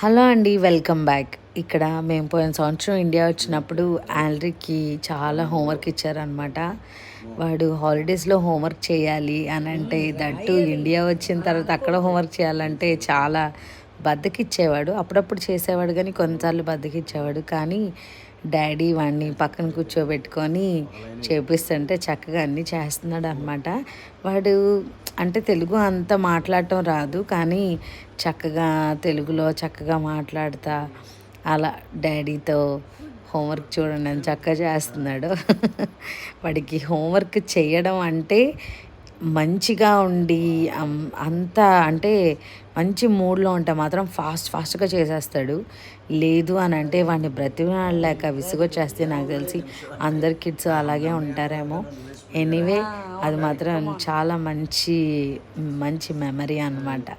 Hello అండి, welcome back. ఇక్కడ మేము పోయిన సంవత్సరం ఇండియా వచ్చినప్పుడు ఆల్రీకి చాలా హోంవర్క్ ఇచ్చారనమాట. వాడు హాలిడేస్లో హోంవర్క్ చేయాలి అని అంటే, దట్టు ఇండియా వచ్చిన తర్వాత అక్కడ హోంవర్క్ చేయాలంటే చాలా బద్దకిచ్చేవాడు. అప్పుడప్పుడు చేసేవాడు కానీ కొన్నిసార్లు బద్దకిచ్చేవాడు. కానీ డాడీ వాడిని పక్కన కూర్చోబెట్టుకొని చేపిస్తుంటే చక్కగా అన్నీ చేస్తున్నాడు అనమాట. వాడు అంటే తెలుగు అంత మాట్లాడటం రాదు, కానీ చక్కగా తెలుగులో చక్కగా మాట్లాడుతా అలా డాడీతో హోంవర్క్ చూడండి అని చక్కగా చేస్తున్నాడు. వాడికి హోంవర్క్ చేయడం అంటే మంచిగా ఉండి అంతా అంటే మంచి మూడ్లో ఉంటే మాత్రం ఫాస్ట్గా చేసేస్తాడు. లేదు అని అంటే వాడిని బ్రతిమలాడలేక విసుగొచ్చేస్తే నాకు తెలిసి అందరి కిడ్స్ అలాగే ఉంటారేమో. ఎనీవే, అది మాత్రం చాలా మంచి మంచి మెమరీ అన్నమాట.